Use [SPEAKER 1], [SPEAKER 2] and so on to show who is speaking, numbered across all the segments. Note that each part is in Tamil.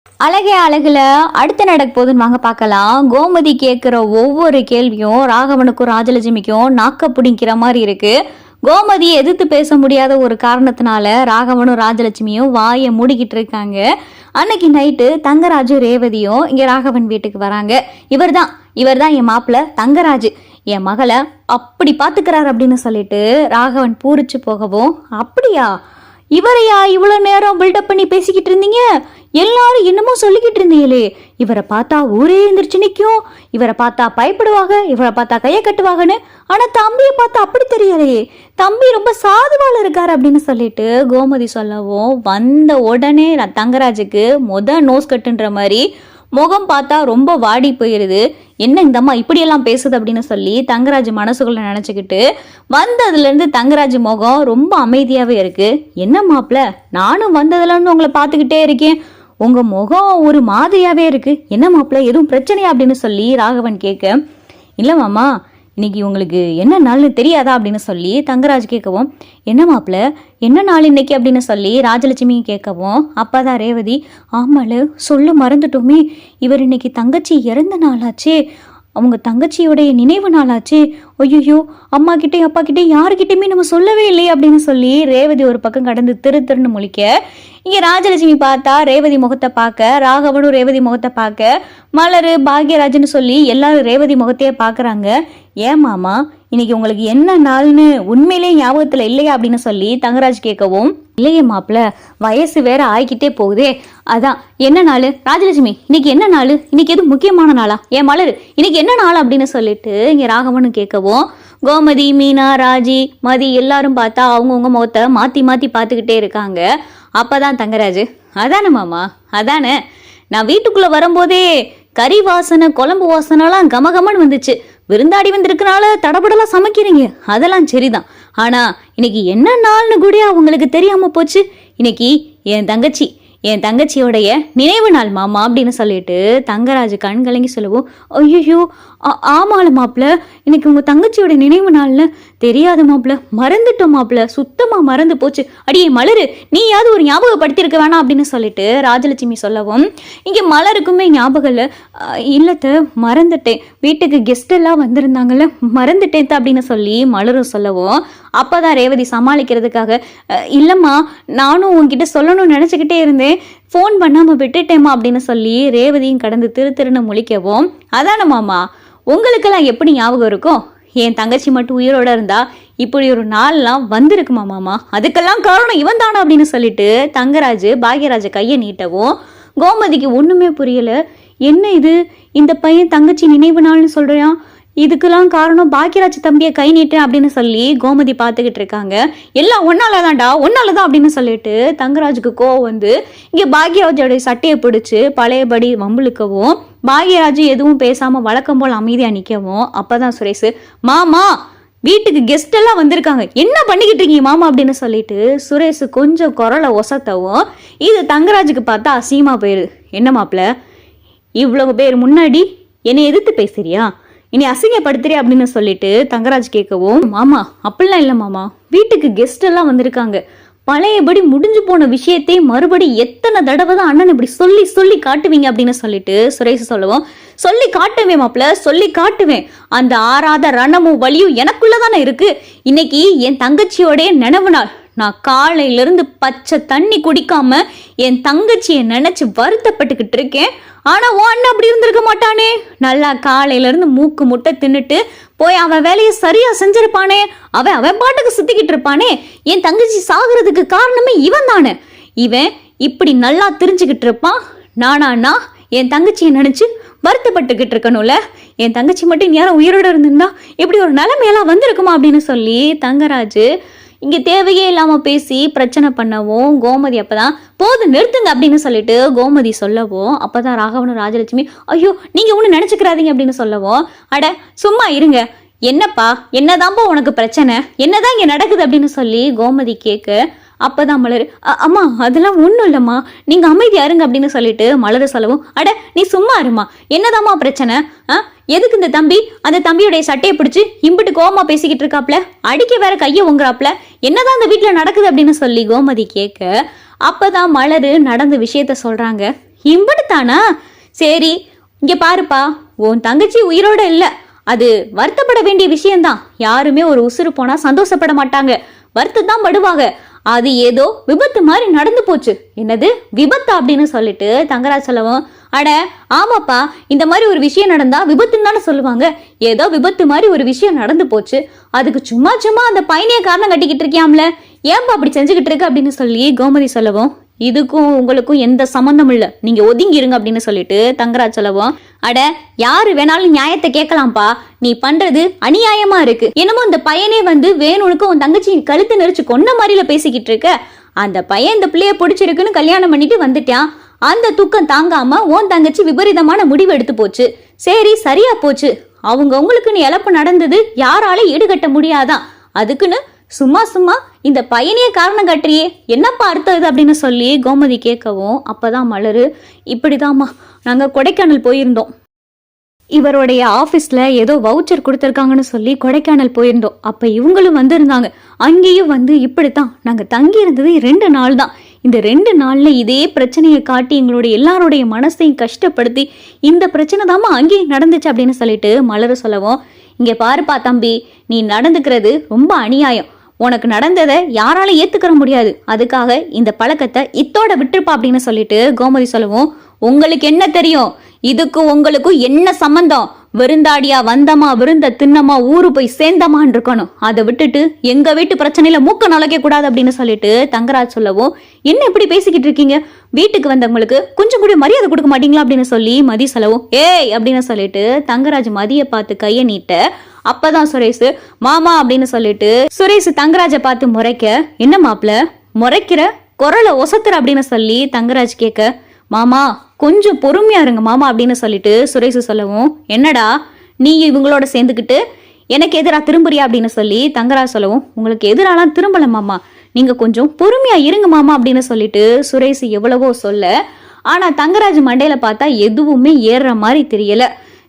[SPEAKER 1] அழகே அழகுல அடுத்த நடக்க போதுன்னு வாங்க பார்க்கலாம். கோமதி கேட்குற ஒவ்வொரு கேள்வியும் ராகவனுக்கும் ராஜலட்சுமிக்கும் நாக்க பிடிக்கிற மாதிரி இருக்கு. கோமதி எதிர்த்து பேச முடியாத ஒரு காரணத்தினால ராகவனும் ராஜலட்சுமியும் வாயை மூடிக்கிட்டு இருக்காங்க. அன்னைக்கு நைட்டு தங்கராஜும் ரேவதியும் இங்க ராகவன் வீட்டுக்கு வராங்க. இவர் தான் என் மாப்பிள்ள தங்கராஜ், என் மகளை அப்படி பாத்துக்கிறாரு அப்படின்னு சொல்லிட்டு ராகவன் பூரிச்சு போகவும், அப்படியா இவரையா இவ்வளோ நேரம் பில்டப் பண்ணி பேசிக்கிட்டு இருந்தீங்க, எல்லாரும் என்னமோ சொல்லிக்கிட்டு இருந்தீங்களே, இவரை பார்த்தா ஊரே எந்திரிச்சு நிற்கும், இவரை பார்த்தா பயப்படுவாங்க, இவரை பார்த்தா கையை கட்டுவாங்கன்னு, ஆனா தம்பியை பார்த்தா அப்படி தெரியலையே, தம்பி ரொம்ப சாதுவால இருக்காரு அப்படின்னு சொல்லிட்டு கோமதி சொல்லவும், வந்த உடனே தங்கராஜுக்கு நோஸ் கட்டுன்ற மாதிரி முகம் பார்த்தா ரொம்ப வாடி போயிருது. என்ன இந்த அம்மா இப்படியெல்லாம் பேசுது அப்படின்னு சொல்லி தங்கராஜ் மனசுக்குள்ள நினச்சிக்கிட்டு வந்ததுலேருந்து தங்கராஜ் முகம் ரொம்ப அமைதியாகவே இருக்கு. என்ன மாப்பிள்ள, நானும் வந்ததுலேருந்து உங்களை பார்த்துக்கிட்டே இருக்கேன், உங்கள் முகம் ஒரு மாதிரியாகவே இருக்கு, என்ன மாப்பிள்ள எதுவும் பிரச்சனையா அப்படின்னு சொல்லி ராகவன் கேட்க, இல்லை மாமா இன்னைக்கு உங்களுக்கு என்ன நாள்னு தெரியாதா அப்படின்னு சொல்லி தங்கராஜ் கேட்கவும், என்ன மாப்பிள்ள என்ன நாள் இன்னைக்கு அப்படின்னு சொல்லி ராஜலட்சுமியும் கேட்கவும், அப்பதான் ரேவதி, ஆமால சொல்ல மறந்துட்டோமே, இவர் இன்னைக்கு தங்கச்சி இறந்த நாளாச்சே, அவங்க தங்கச்சியோடைய நினைவு நாளாச்சே, ஐயோ அம்மா கிட்டே அப்பா கிட்டே யாருக்கிட்டையுமே நம்ம சொல்லவே இல்லையே அப்படின்னு சொல்லி ரேவதி ஒரு பக்கம் கடந்து திருன்னு முழிக்க, இங்கே ராஜலட்சுமி பார்த்தா ரேவதி முகத்தை பார்க்க, ராகவனும் ரேவதி முகத்தை பார்க்க, மலர் பாக்யராஜ்னு சொல்லி எல்லாரும் ரேவதி முகத்தையே பார்க்குறாங்க. ஏன் மாமா இன்னைக்கு உங்களுக்கு என்ன நாள்னு உண்மையிலே ஞாபகத்தில் இல்லையா அப்படின்னு சொல்லி தங்கராஜ் கேட்கவும், இல்லையே மாப்பிள்ள வயசு வேற ஆகிக்கிட்டே போகுதே, அதான் என்ன நாள் ராஜலட்சுமி இன்னைக்கு என்ன நாள், இன்னைக்கு எதுவும் முக்கியமான நாளா, ஏன் மலர் இன்னைக்கு என்ன நாள் அப்படின்னு சொல்லிட்டு இங்கே ராகவனு கேட்கவும், கோமதி மீனா ராஜி மதி எல்லாரும் பார்த்தா அவங்கவுங்க முகத்தை மாற்றி மாற்றி பார்த்துக்கிட்டே இருக்காங்க. அப்பதான் தங்கராஜ், அதானே மாமா அதானே, நான் வீட்டுக்குள்ள வரும்போதே கறி வாசனை குழம்பு வாசனைலாம் கமகமன்னு வந்துச்சு, விருந்தாடி வந்திருக்கனால தடபடலாம் சமைக்கிறீங்க, அதெல்லாம் சரிதான், ஆனா இன்னைக்கு என்ன நாள்னு கூட அவங்களுக்கு தெரியாம போச்சு, இன்னைக்கு என் தங்கச்சியோடைய நினைவு நாள் மாமா அப்படின்னு சொல்லிட்டு தங்கராஜ் கண் கலங்கி சொல்லவும், ஐயோ ஆமால மாப்பிள்ள இன்னைக்கு உங்க தங்கச்சியோட நினைவு நாள்னு தெரியாது மாப்பிள்ள, மறந்துட்டோம் மாப்பிள்ள, சுத்தமா மறந்து போச்சு, அடியே மலரு நீயாவது ஒரு ஞாபகப்படுத்திருக்க வேணாம் அப்படின்னு சொல்லிட்டு ராஜலட்சுமி சொல்லவும், இங்க மலருக்குமே ஞாபகம் இல்லத்த மறந்துட்டேன், வீட்டுக்கு கெஸ்ட் எல்லாம் வந்திருந்தாங்கல்ல மறந்துட்டேன் அப்படின்னு சொல்லி மலரும் சொல்லவும், அப்பதான் ரேவதி சமாளிக்கிறதுக்காக, இல்லம்மா நானும் உன்கிட்ட சொல்லணும்னு நினைச்சுக்கிட்டே இருந்தேன், ஃபோன் பண்ணாம விட்டுட்டேம்மா அப்படின்னு சொல்லி ரேவதியும் கடந்து திருன்னு முழிக்கவும், அதான மாமா உங்களுக்கெல்லாம் எப்படி ஞாபகம் இருக்கும், என் தங்கச்சி மட்டும் உயிரோட இருந்தா இப்படி ஒரு நாள்லாம் வந்திருக்குமா மாமா, அதுக்கெல்லாம் காரணம் இவன் தானா அப்படின்னு சொல்லிட்டு தங்கராஜ் பாக்யராஜ கையை நீட்டவும், கோமதிக்கு ஒண்ணுமே புரியல, என்ன இது இந்த பையன் தங்கச்சி நினைவு நாள்னு சொல்றான், இதுக்கெல்லாம் காரணம் பாக்யராஜ் தம்பியை கை நீட்டேன் அப்படின்னு சொல்லி கோமதி பார்த்துக்கிட்டு இருக்காங்க. எல்லாம் ஒன்னாலதான் அப்படின்னு சொல்லிட்டு தங்கராஜுக்கு கோவம் வந்து இங்கே பாக்யராஜோடைய சட்டையை பிடிச்சு பழையபடி வம்புழுக்கவும், பாக்யராஜ் எதுவும் பேசாம வழக்கம் போல் அமைதியா நிற்கவும், அப்பதான் சுரேஷ், மாமா வீட்டுக்கு கெஸ்ட் எல்லாம் வந்திருக்காங்க, என்ன பண்ணிக்கிட்டு இருக்கீங்க மாமா அப்படின்னு சொல்லிட்டு சுரேஷ் கொஞ்சம் குரலை ஒசத்தவும், இது தங்கராஜுக்கு பார்த்தா அசிங்கமா போயிடுது, என்ன மாப்பிள்ள இவ்வளவு பேர் முன்னாடி என்னை எதிர்த்து பேசுறியா, இனி அசிங்கப்படுத்துறே அப்படின்னு சொல்லிட்டு தங்கராஜ் கேட்கவும், மாமா அப்படிலாம் இல்லை மாமா, வீட்டுக்கு கெஸ்ட் எல்லாம் வந்திருக்காங்க, பழையபடி முடிஞ்சு போன விஷயத்தை மறுபடி எத்தனை தடவை தான் அண்ணன் இப்படி சொல்லி சொல்லி காட்டுவீங்க அப்படின்னு சொல்லிட்டு சுரேஷ் சொல்லவும், சொல்லி காட்டுவேன் மாப்பிள்ள சொல்லி காட்டுவேன், அந்த ஆறாத ரணமும் வலியும் எனக்குள்ளதானே இருக்கு, இன்னைக்கு என் தங்கச்சியோடைய நினைவு நாள், நான் காலையிலிருந்து பச்சை தண்ணி குடிக்காம என் தங்கச்சியை நினைச்சு வருத்தப்பட்டுக்கிட்டு இருக்கேன், ஆனா உன் அண்ணன் அப்படி இருந்திருக்க மாட்டானே, நல்லா காலையில இருந்து மூக்கு முட்டை தின்னுட்டு போய் அவன் வேலையை சரியா செஞ்சிருப்பானே, அவன் பாட்டுக்கு சுத்திக்கிட்டு இருப்பானே, என் தங்கச்சி சாகுறதுக்கு காரணமே இவன் தானே, இவன் இப்படி நல்லா தெரிஞ்சுக்கிட்டு இருப்பான், நானா என் தங்கச்சியை நினைச்சு வருத்தப்பட்டுக்கிட்டு இருக்கணும்ல, என் தங்கச்சி மட்டும் யாரும் உயிரோட இருந்திருந்தா இப்படி ஒரு நிலைமையெல்லாம் வந்திருக்குமா அப்படின்னு சொல்லி தங்கராஜ் இங்க தேவையே இல்லாம பேசி பிரச்சனை பண்ணவும், கோமதி அப்பதான் போது நிறுத்துங்க அப்படின்னு சொல்லிட்டு கோமதி சொல்லவும், அப்பதான் ராகவனும் ராஜலட்சுமி, ஐயோ நீங்க ஒண்ணு நினைச்சுக்கிறாதீங்க அப்படின்னு சொல்லவும், அட சும்மா இருங்க, என்னப்பா என்னதான்ப்பா உனக்கு பிரச்சனை, என்னதான் இங்க நடக்குது அப்படின்னு சொல்லி கோமதி கேட்க, அப்பதான் மலர், அம்மா அதெல்லாம் ஒண்ணும் இல்லம்மா நீங்க அமைதியா இருங்க அப்படின்னு சொல்லிட்டு மலர் சொல்லவும், அட நீ சும்மா இருமா, என்னதாம்மா பிரச்சனை, எதுக்கு இந்த தம்பி அந்த தம்பியுடைய சட்டையை பிடிச்சு இம்பிட்டு கோவமா பேசிக்கிட்டு இருக்காப்ல, அடிக்க வேற கையை உங்குறாப்ல, என்னதான் இந்த வீட்டுல நடக்குது அப்படின்னு சொல்லி கோமதி கேட்க, அப்பதான் மலர் நடந்த விஷயத்த சொல்றாங்க. இம்படுத்தானா? சரி, இங்க பாருப்பா, உன் தங்கச்சி உயிரோட இல்ல, அது வருத்தப்பட வேண்டிய விஷயம்தான். யாருமே ஒரு உசுறு போனா சந்தோஷப்பட மாட்டாங்க, வருத்தத்தான் படுவாங்க. அது ஏதோ விபத்து மாதிரி நடந்து போச்சு. என்னது விபத்து அப்படின்னு சொல்லிட்டு தங்கராஜ் சொல்லவும், அட ஆமாப்பா, இந்த மாதிரி ஒரு விஷயம் நடந்தா விபத்துன்னு தானே சொல்லுவாங்க. ஏதோ விபத்து மாதிரி ஒரு விஷயம் நடந்து போச்சு, அதுக்கு சும்மா சும்மா அந்த பையனைய காரணம் கட்டிக்கிட்டு இருக்கியாம்ல, ஏன்பா அப்படி செஞ்சுக்கிட்டு இருக்கு அப்படின்னு சொல்லி கோமதி சொல்லவும், இதுக்கும் உங்களுக்கும் எந்த சம்பந்தம் இல்ல, நீங்க ஒதுங்கி இருங்க அப்படின்னு சொல்லிட்டு தங்கராஜ் சொல்லவும், அட யாரு வேணாலும் நியாயத்தை கேட்கலாம்ப்பா, நீ பண்றது அநியாயமா இருக்கு. என்னமோ அந்த பையனே வந்து வேணுனுக்கு உன் தங்கச்சி கழுத்து நெரிச்சு கொன்ன மாதிரில பேசிக்கிட்டு இருக்க. அந்த பையன் இந்த பிள்ளைய பிடிச்சிருக்குன்னு கல்யாணம் பண்ணிட்டு வந்துட்டான். அந்த துக்கம் தாங்காம உன் தங்கச்சி விபரீதமான முடிவு எடுத்து போச்சு. சரி, சரியா போச்சு. அவங்களுக்குன்னு இழப்பு நடந்தது யாரால ஈடுகட்ட முடியாதான். அதுக்குன்னு சும்மா சும்மா இந்த பையனையே காரணம் காட்டுறியே, என்னப்பா அர்த்தம் இது அப்படின்னு சொல்லி கோமதி கேட்கவும், அப்பதான் மலரு, இப்படிதாம்மா, நாங்க கொடைக்கானல் போயிருந்தோம். இவருடைய ஆஃபீஸில் ஏதோ வவுச்சர் கொடுத்துருக்காங்கன்னு சொல்லி கொடைக்கானல் போயிருந்தோம். அப்போ இவங்களும் வந்திருந்தாங்க. அங்கேயும் வந்து இப்படித்தான் நாங்கள் தங்கி இருந்தது 2 நாள் தான். இந்த 2 நாளில் இதே பிரச்சனையை காட்டி எங்களுடைய எல்லாருடைய மனசையும் கஷ்டப்படுத்தி இந்த பிரச்சனை தாம்மா அங்கேயும் நடந்துச்சு அப்படின்னு சொல்லிட்டு மலர சொல்லவும், இங்கே பாருப்பா தம்பி, நீ நடந்துக்கிறது ரொம்ப அநியாயம். உனக்கு நடந்ததை யாராலும் ஏற்றுக்கிற முடியாது. அதுக்காக இந்த பழக்கத்தை இத்தோட விட்டுருப்பா அப்படின்னு சொல்லிட்டு கோமதி சொல்லவும், உங்களுக்கு என்ன தெரியும், இதுக்கு உங்களுக்கும் என்ன சம்பந்தம்? விருந்தாடியா வந்தமா, விருந்த தின்னமா, ஊரு போய் சேர்ந்தமான்னு இருக்கணும். அதை விட்டுட்டு எங்க வீட்டு பிரச்சனையில மூக்க நுழைக்க கூடாது அப்படின்னு சொல்லிட்டு தங்கராஜ் சொல்லவும், என்ன இப்படி பேசிக்கிட்டு இருக்கீங்க? வீட்டுக்கு வந்தவங்களுக்கு கொஞ்சம் கூட மரியாதை கொடுக்க மாட்டீங்களா அப்படின்னு சொல்லி மதி சொல்லவும், ஏய் அப்படின்னு சொல்லிட்டு தங்கராஜ் மதியை பார்த்து கையை நீட்ட, அப்பதான் சுரேஷ் மாமா அப்படின்னு சொல்லிட்டு சுரேஷ் தங்கராஜை பார்த்து முறைக்க, என்ன மாப்பிள முறைக்கிற, குரலை ஒசத்துற அப்படின்னு சொல்லி தங்கராஜ் கேட்க, மாமா கொஞ்சம் பொறுமையா இருங்க மாமா அப்படின்னு சொல்லிட்டு சுரேஷ் சொல்லவும், என்னடா நீ இவங்களோட சேர்ந்துக்கிட்டு எனக்கு எதிராக திரும்புறியா அப்படின்னு சொல்லி தங்கராஜ் சொல்லவும், உங்களுக்கு எதிராலாம் திரும்பல மாமா, நீங்க கொஞ்சம் பொறுமையா இருங்க மாமா அப்படின்னு சொல்லிட்டு சுரேஷ் எவ்வளவோ சொல்ல, ஆனா தங்கராஜ் மண்டையில பார்த்தா எதுவுமே ஏறுற மாதிரி தெரியல.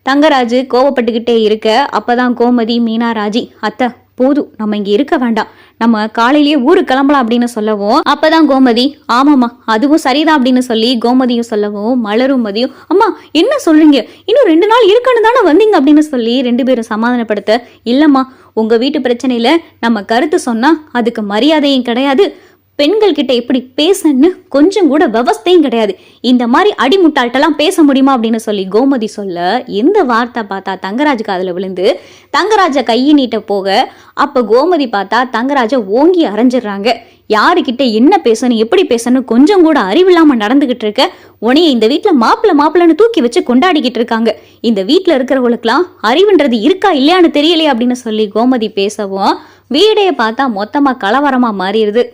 [SPEAKER 1] தங்கராஜ் கோவப்பட்டுக்கிட்டே இருக்க, அப்பதான் கோமதி, மீனா, ராஜி, அத்தை போதும், நம்ம இங்க இருக்க வேண்டாம், நம்ம காலையிலேயே ஊருக்கு கிளம்பலாம் அப்படின்னு சொல்லவும், அப்பதான் கோமதி, ஆமாம்மா அதுவும் சரிதான் அப்படின்னு சொல்லி கோமதியும் சொல்லவும், மலரும் மதியும், அம்மா என்ன சொல்றீங்க, இன்னும் 2 நாள் இருக்குன்னு தானே வந்தீங்க அப்படின்னு சொல்லி 2 பேரும் சமாதானப்படுத்த, இல்லம்மா உங்க வீட்டு பிரச்சனையில நம்ம கருத்து சொன்னா அதுக்கு மரியாதையும் கிடையாது, பெண்கள் கிட்ட எப்படி பேசன்னு கொஞ்சம் கூட விவஸ்தையும் கிடையாது, இந்த மாதிரி அடிமுட்டாள்கிட்டலாம் பேச முடியுமா அப்படின்னு சொல்லி கோமதி சொல்ல, எந்த வார்த்தை பார்த்தா தங்கராஜ் காதுல விழுந்து தங்கராஜ கையை நீட்ட போக, அப்ப கோமதி பார்த்தா தங்கராஜ ஓங்கி அரைஞ்சிடுறாங்க. யாருக்கிட்ட என்ன பேசணும், எப்படி பேசணும் கொஞ்சம் கூட அறிவில்லாம நடந்துகிட்டு இருக்க, உனைய இந்த வீட்டுல மாப்பிள்ளன்னு தூக்கி வச்சு கொண்டாடிக்கிட்டு இருக்காங்க. இந்த வீட்டுல இருக்கிறவங்களுக்குலாம் அறிவுன்றது இருக்கா இல்லையான்னு தெரியலையே அப்படின்னு சொல்லி கோமதி பேசவும், வீடையை பார்த்தா மொத்தமா கலவரமா மாறிடுது.